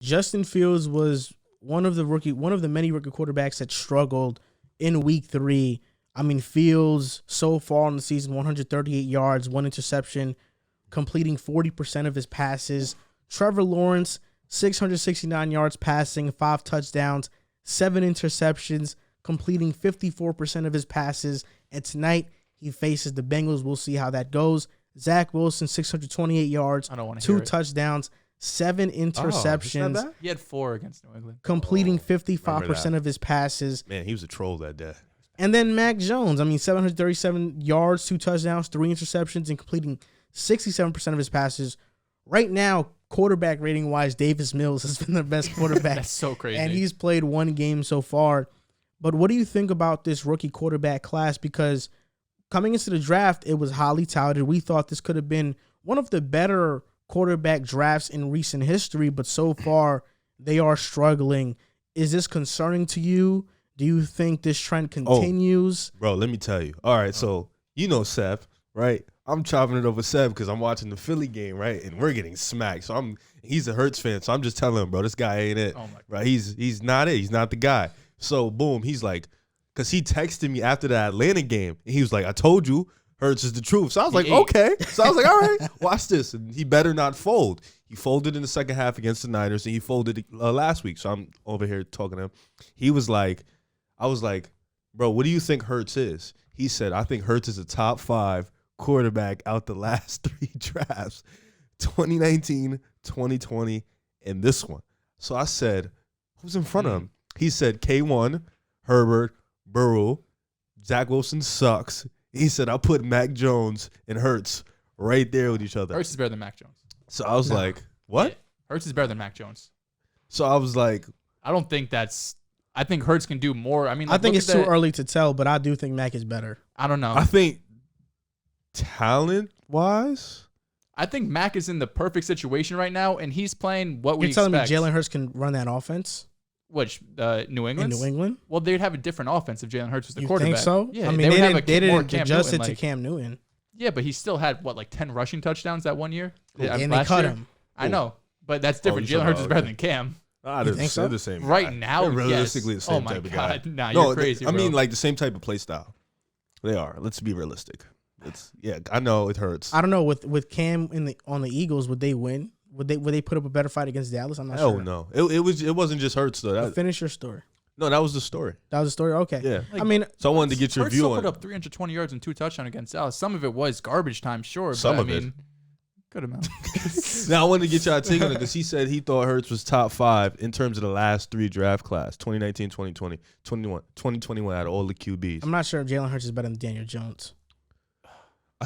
Justin Fields was one of the many rookie quarterbacks that struggled in week 3. I mean, Fields so far in the season, 138 yards, 1 interception, completing 40% of his passes. Trevor Lawrence, 669 yards passing, 5 touchdowns, 7 interceptions, completing 54% of his passes. And tonight, he faces the Bengals. We'll see how that goes. Zach Wilson, 628 yards, 2 touchdowns, 7 interceptions. He had 4 against New England. Completing 55% of his passes. Man, he was a troll that day. And then Mac Jones, 737 yards, 2 touchdowns, 3 interceptions, and completing 67% of his passes. Right now, quarterback rating-wise, Davis Mills has been the best quarterback. That's so crazy. And he's played 1 game so far. But what do you think about this rookie quarterback class? Because coming into the draft, it was highly touted. We thought this could have been one of the better quarterback drafts in recent history, but so far they are struggling. Is this concerning to you? Do you think this trend continues? Bro, let me tell you. All right, so you know Seb, right? I'm chopping it over Seb because I'm watching the Philly game, right? And we're getting smacked. So he's a Hurts fan, so I'm just telling him, bro, this guy ain't it. Right? He's not it. He's not the guy. So boom, he's like, because he texted me after the Atlanta game, and he was like, I told you, Hurts is the truth. So I was like, okay. So I was like, all right, watch this. And he better not fold. He folded in the second half against the Niners, and he folded last week. So I'm over here talking to him. He was like, I was like, bro, what do you think Hurts is? He said, I think Hurts is a top 5 quarterback out the last 3 drafts, 2019, 2020, and this one. So I said, who's in front of him? He said, K1, Herbert, Burrow, Zach Wilson sucks. He said, I'll put Mac Jones and Hurts right there with each other. Hurts is better than Mac Jones. So I was like, what? Yeah. Hurts is better than Mac Jones. So I was like, I don't think that's – I think Hurts can do more. I mean, I think it's too early to tell, but I do think Mac is better. I don't know. I think talent-wise, I think Mac is in the perfect situation right now, and he's playing what we expect. You're telling me Jalen Hurts can run that offense? Which, New England? In New England? Well, they'd have a different offense if Jalen Hurts was the quarterback. You think so? Yeah, I mean, they didn't Cam adjust Newton, it to Cam Newton. Yeah, but he still had, 10 rushing touchdowns that 1 year? And they cut him. I know, but that's different. Jalen Hurts is better than Cam. You think so? They're the same. Right now, they're realistically the same type of guy. Nah, you're crazy, bro. I mean, like the same type of play style. They are. Let's be realistic. I know it hurts. I don't know with Cam on the Eagles, would they win? Would they put up a better fight against Dallas? I'm not sure. Oh no, it wasn't just Hurts though. Finish your story. No, that was the story. That was the story. Okay. Yeah. I mean, so I wanted to get your view on. Hurts put up 320 yards and 2 touchdowns against Dallas. Some of it was garbage time, sure. Some but of it. Good amount. Now I wanted to get y'all take on it because he said he thought Hurts was top 5 in terms of the last 3 draft class: 2019, 2020, 2021 out of all the QBs. I'm not sure if Jalen Hurts is better than Daniel Jones.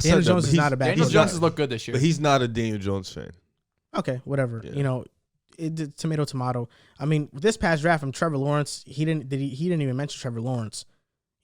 Daniel Jones is not a bad. Daniel Jones has looked good this year, but he's not a Daniel Jones fan. Okay, whatever. Yeah. Tomato. I mean, this past draft from Trevor Lawrence, he didn't even mention Trevor Lawrence.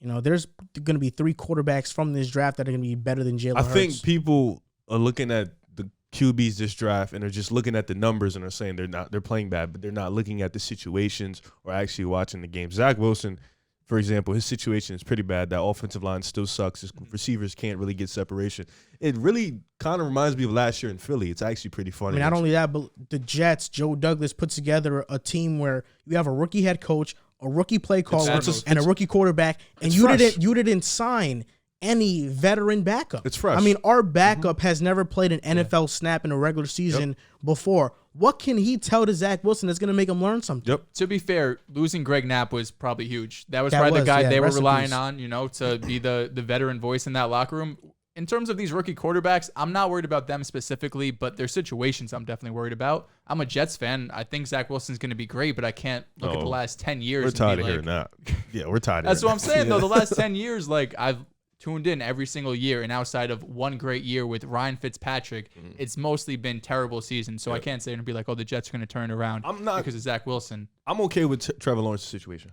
There's going to be 3 quarterbacks from this draft that are going to be better than Jalen Hurts. I think people are looking at the QBs this draft and are just looking at the numbers and are saying they're playing bad, but they're not looking at the situations or actually watching the game. Zach Wilson, for example, his situation is pretty bad. That offensive line still sucks. His receivers can't really get separation. It really kind of reminds me of last year in Philly. It's actually pretty funny. I mean, not only that, but the Jets, Joe Douglas put together a team where you have a rookie head coach, a rookie play caller, and a rookie quarterback, and you didn't sign any veteran backup. It's fresh. I mean, our backup has never played an NFL snap in a regular season before. What can he tell to Zach Wilson that's going to make him learn something? Yep. To be fair, losing Greg Knapp was probably huge. That was probably the guy they were relying on, to be the veteran voice in that locker room. In terms of these rookie quarterbacks, I'm not worried about them specifically, but their situations I'm definitely worried about. I'm a Jets fan. I think Zach Wilson's going to be great, but I can't look at the last 10 years. We're tired of hearing that. Yeah, we're tired of That's what I'm saying, though. The last 10 years, I've tuned in every single year, and outside of one great year with Ryan Fitzpatrick, it's mostly been terrible seasons. So I can't say and be like, the Jets are going to turn it around because of Zach Wilson. I'm okay with Trevor Lawrence's situation.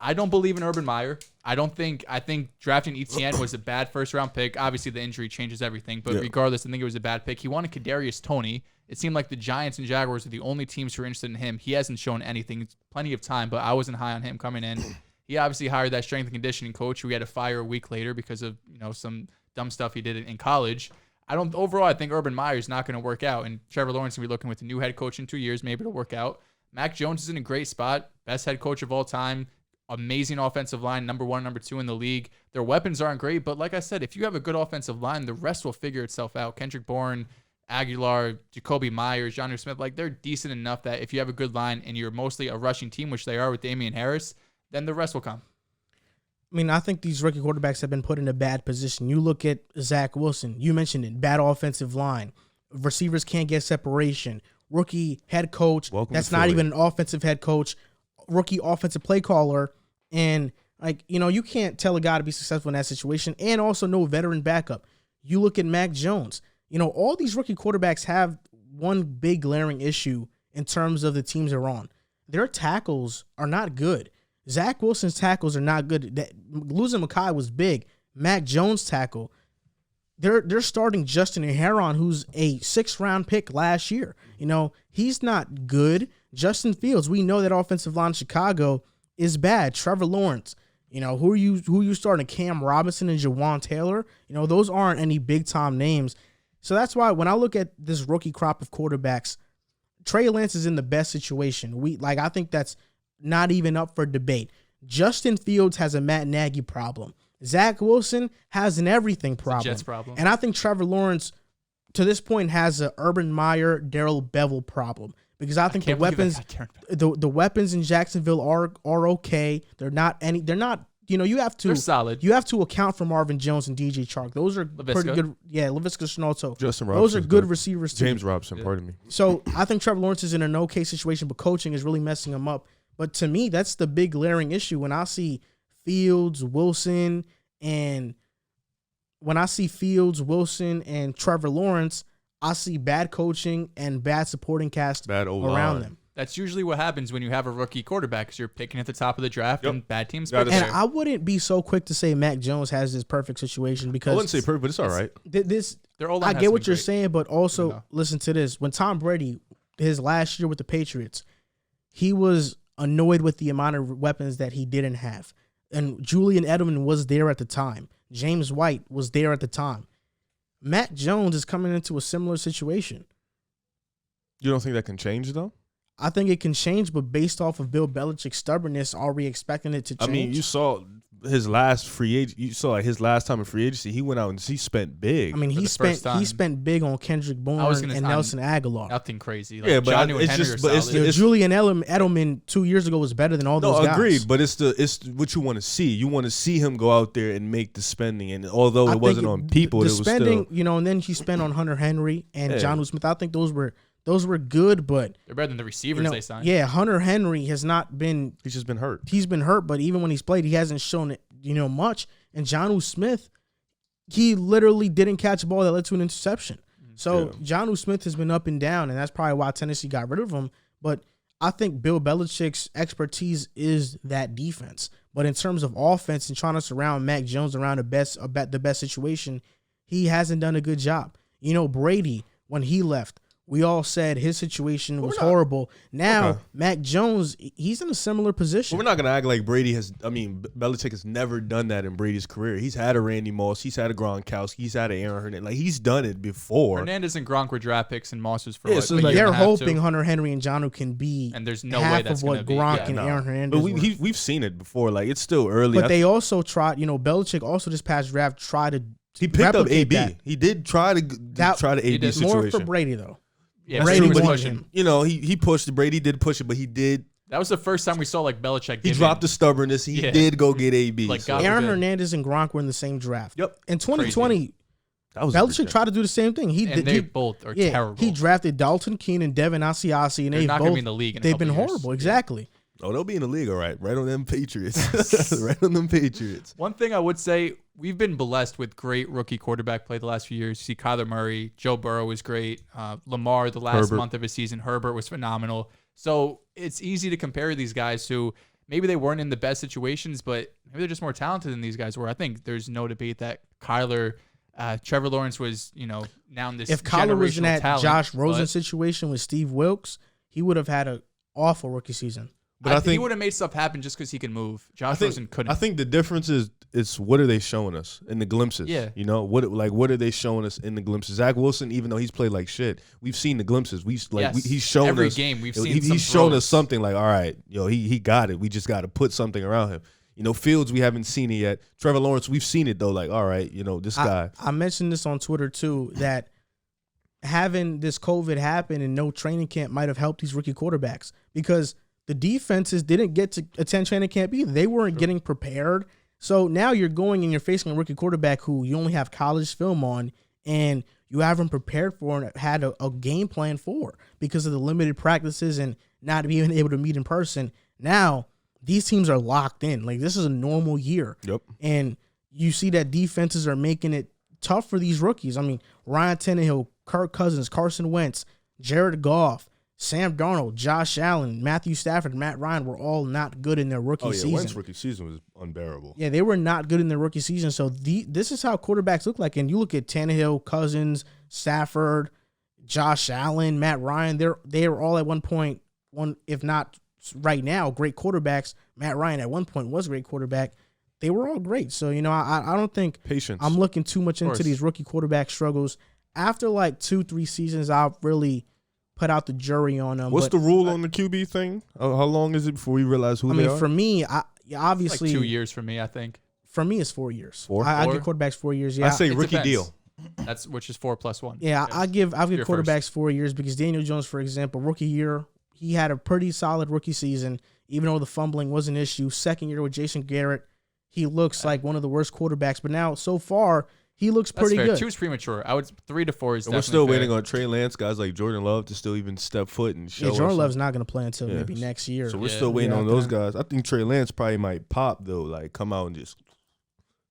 I don't believe in Urban Meyer. I think drafting Etienne was a bad first-round pick. Obviously, the injury changes everything, but regardless, I think it was a bad pick. He wanted Kadarius Toney. It seemed like the Giants and Jaguars are the only teams who are interested in him. He hasn't shown anything. It's plenty of time, but I wasn't high on him coming in. He obviously hired that strength and conditioning coach who he had to fire a week later because of some dumb stuff he did in college. Overall, I think Urban Meyer is not going to work out, and Trevor Lawrence will be looking with a new head coach in 2 years. Maybe it'll work out. Mac Jones is in a great spot. Best head coach of all time. Amazing offensive line, number 1, number 2 in the league. Their weapons aren't great, but like I said, if you have a good offensive line, the rest will figure itself out. Kendrick Bourne, Aguilar, Jacoby Myers, Jonnu Smith, like they're decent enough that if you have a good line and you're mostly a rushing team, which they are with Damian Harris, then the rest will come. I mean, I think these rookie quarterbacks have been put in a bad position. You look at Zach Wilson. You mentioned it. Bad offensive line. Receivers can't get separation. Rookie head coach. That's not even an offensive head coach. Rookie offensive play caller. And, you can't tell a guy to be successful in that situation. And also no veteran backup. You look at Mac Jones. All these rookie quarterbacks have one big glaring issue in terms of the teams they're on. Their tackles are not good. Zach Wilson's tackles are not good. Losing Mekhi was big. Mac Jones' tackle. They're starting Justin Herron, who's a 6th-round pick last year. He's not good. Justin Fields, we know that offensive line in Chicago is bad. Trevor Lawrence, who are you starting? Cam Robinson and Jawan Taylor. Those aren't any big-time names. So that's why when I look at this rookie crop of quarterbacks, Trey Lance is in the best situation. I think that's not even up for debate. Justin Fields has a Matt Nagy problem. Zach Wilson has an everything problem. Jets problem. And I think Trevor Lawrence, to this point, has a Urban Meyer, Darrell Bevel problem. Because I think the weapons in Jacksonville are okay. They're not, you have to. They're solid. You have to account for Marvin Jones and DJ Chark. Those are pretty good. Yeah, Laviska Shenault. Justin Robinson. Those are good receivers too. James Robinson, pardon me. So I think Trevor Lawrence is in an okay situation, but coaching is really messing him up. But to me, that's the big glaring issue when I see Fields, Wilson, and Trevor Lawrence, I see bad coaching and bad supporting cast around them. That's usually what happens when you have a rookie quarterback because you're picking at the top of the draft and bad teams. And I wouldn't be so quick to say Mac Jones has this perfect situation because I wouldn't say perfect, but it's all right. I get what you're saying, but also listen to this. When Tom Brady, his last year with the Patriots, he was annoyed with the amount of weapons that he didn't have. And Julian Edelman was there at the time. James White was there at the time. Mac Jones is coming into a similar situation. You don't think that can change, though? I think it can change, but based off of Bill Belichick's stubbornness, are we expecting it to change? I mean, you saw his last free agent. You saw his last time in free agency. He went out and he spent big. I mean, he spent big on Kendrick Bourne and Nelson Aguilar. Nothing crazy. But it's just Julian Edelman 2 years ago was better than all those guys. No, agreed. But it's what you want to see. You want to see him go out there and make the spending. And although it wasn't on people, it was spending. Still, and then he spent on Hunter Henry and Jonnu Smith. I think those were good, but they're better than the receivers they signed. Yeah, Hunter Henry has not been. He's just been hurt. He's been hurt, but even when he's played, he hasn't shown it, much. And Jonnu Smith, he literally didn't catch a ball that led to an interception. So Jonnu Smith has been up and down, and that's probably why Tennessee got rid of him. But I think Bill Belichick's expertise is that defense. But in terms of offense and trying to surround Mac Jones around the best situation, he hasn't done a good job. Brady, when he left, we all said his situation was horrible. Now, Mac Jones, he's in a similar position. We're not going to act like Brady has. I mean, Belichick has never done that in Brady's career. He's had a Randy Moss. He's had a Gronkowski. He's had an Aaron Hernandez. Like, he's done it before. Hernandez and Gronk were draft picks, and Moss was for so they're hoping Hunter Henry and Jonnu can be and there's no way that's half of what Gronk and Aaron Hernandez But we've seen it before. Like, it's still early. But they also tried, Belichick also this past draft tried to He picked up AB. That. He did try the AB situation. More for Brady, though. Yeah, Brady was pushing. He pushed. Brady did push it, but he did. That was the first time we saw Belichick. He dropped the stubbornness. He did go get AB. Aaron Hernandez and Gronk were in the same draft. Yep. In 2020, Belichick tried to do the same thing. They both are terrible. He drafted Dalton Keene and Devin Asiasi, and they're not going to be in the league. They've been horrible. Exactly. Oh, they'll be in the league, all right. Right on them Patriots. Right on them Patriots. One thing I would say, we've been blessed with great rookie quarterback play the last few years. You see Kyler Murray, Joe Burrow was great. Lamar, the last month of his season, Herbert was phenomenal. So it's easy to compare these guys who maybe they weren't in the best situations, but maybe they're just more talented than these guys were. I think there's no debate that Kyler, Trevor Lawrence was, now in this if Kyler was in that Josh Rosen situation with Steve Wilkes, he would have had an awful rookie season. But I think he would have made stuff happen just because he can move. Josh Rosen couldn't. I think the difference is what are they showing us in the glimpses? Yeah. You know, what are they showing us in the glimpses? Zach Wilson, even though he's played like shit, we've seen the glimpses. He's shown every us game. We've seen he's shown us something like, all right, he got it. We just got to put something around him. You know, Fields, we haven't seen it yet. Trevor Lawrence, we've seen it though. Like, all right, this guy. I mentioned this on Twitter too, that having this COVID happen and no training camp might have helped these rookie quarterbacks because the defenses didn't get to attend training camp either. They weren't getting prepared. So now you're going and you're facing a rookie quarterback who you only have college film on and you haven't prepared for and had a game plan for because of the limited practices and not being able to meet in person. Now these teams are locked in. Like this is a normal year. Yep. And you see that defenses are making it tough for these rookies. I mean, Ryan Tannehill, Kirk Cousins, Carson Wentz, Jared Goff, Sam Darnold, Josh Allen, Matthew Stafford, Matt Ryan were all not good in their rookie season. Wentz's rookie season was unbearable. Yeah, they were not good in their rookie season. So this is how quarterbacks look like. And you look at Tannehill, Cousins, Stafford, Josh Allen, Matt Ryan. They are all at one point, if not right now, great quarterbacks. Matt Ryan at one point was a great quarterback. They were all great. So, I don't think patience. I'm looking too much into these rookie quarterback struggles. After like 2-3 seasons, I'll really put out the jury on them. What's the rule on the QB thing? How long is it before we realize who they are? For me, obviously, it's like 2 years for me, I think. For me, it's 4 years. I give quarterbacks 4 years. Yeah, I say rookie deal. Which is 4+1. Yeah, yes. I give quarterbacks first. 4 years because Daniel Jones, for example, rookie year, he had a pretty solid rookie season, even though the fumbling was an issue. Second year with Jason Garrett, he looks like one of the worst quarterbacks. But now, so far, he looks pretty good. 2 is premature. I would 3 to 4 is. And we're still waiting on Trey Lance, guys like Jordan Love to still even step foot and show. Yeah, Jordan Love's not going to play until maybe next year. So we're still waiting on those guys. I think Trey Lance probably might pop though, like come out and just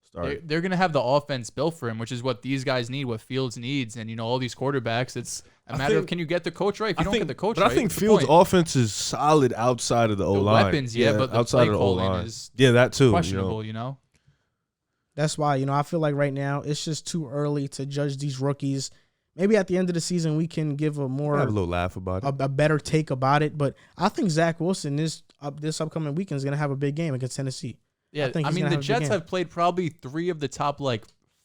start. They're going to have the offense built for him, which is what these guys need, what Fields needs, and all these quarterbacks. It's a matter of can you get the coach right? If you don't get the coach right, I think Fields' offense is solid outside of the O-line. Weapons, but the outside play of the calling O-line is that too. questionable. That's why, I feel like right now it's just too early to judge these rookies. Maybe at the end of the season we can give a little laugh about it, a better take about it. But I think Zach Wilson this upcoming weekend is going to have a big game against Tennessee. Yeah, I mean the Jets have played probably 3 of the top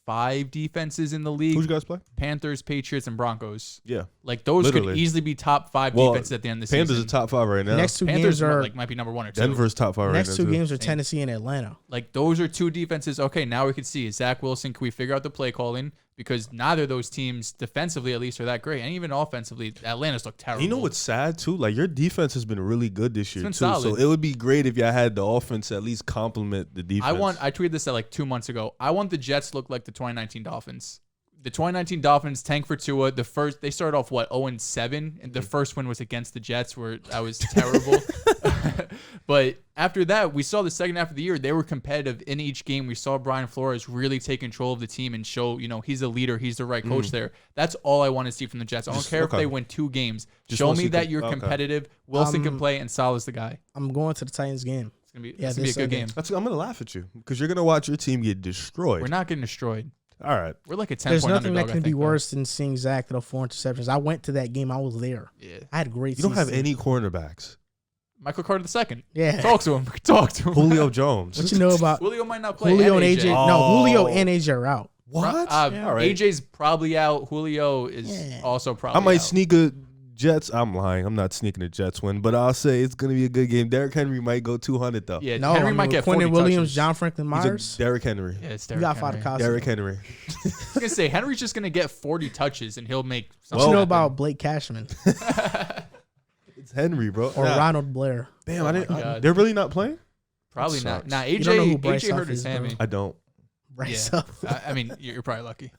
5 defenses in the league. Who'd you guys play? Panthers, Patriots, and Broncos. Yeah, those could easily be top 5 defenses at the end of the season. Panthers are top 5 right now. Next 2 Panthers games might be number 1 or 2. Denver's top 5 right now. Next 2 games are Tennessee and Atlanta. Those are 2 defenses. Okay, now we can see Zach Wilson. Can we figure out the play calling? Because neither of those teams, defensively at least, are that great, and even offensively, Atlanta's look terrible. You know what's sad too? Your defense has been really good this year too. Solid. So it would be great if y'all had the offense at least complement the defense. I tweeted this at 2 months ago. I want the Jets to look like the 2019 Dolphins. The 2019 Dolphins tank for Tua. They started off 0-7, and the first win was against the Jets, where I was terrible. But after that, we saw the second half of the year they were competitive in each game. We saw Brian Flores really take control of the team and show he's a leader, he's the right coach there. That's all I want to see from the Jets. I don't care if they win 2 games. Show me that you're competitive. Wilson can play, and Saleh's the guy. I'm going to the Titans game. It's gonna be a good game. I'm gonna laugh at you because you're gonna watch your team get destroyed. We're not getting destroyed. All right. We're like a 10-point There's underdog. nothing that can be worse than seeing Zach throw 4 interceptions. I went to that game. I was there. Yeah. I had great You don't have any cornerbacks. Michael Carter II. Yeah. Talk to him. Julio Jones. What you know about Julio might not play. Julio and AJ? Oh. No, Julio and AJ are out. What? All right. AJ's probably out. Julio is also probably I might out. sneak a Jets. I'm lying. I'm not sneaking a Jets win, but I'll say it's going to be a good game. Derrick Henry might go 200, though. Yeah, no, Henry might get 40 Quentin Williams, touches. John Franklin Myers. Derrick Henry. Yeah, it's You Derrick got Henry. Fadakasi. Derrick Henry. I was going to say, Henry's just going to get 40 touches, and he'll make something What you know happen. about Blake Cashman It's Henry, bro. or Ronald Blair? Damn, Oh my God. they're really not playing? Probably That not. sucks. Nah, You don't know who AJ Bryce Huff hurt his is, bro. hammy. I don't. Bryce Yeah. Huff. I mean, you're probably lucky.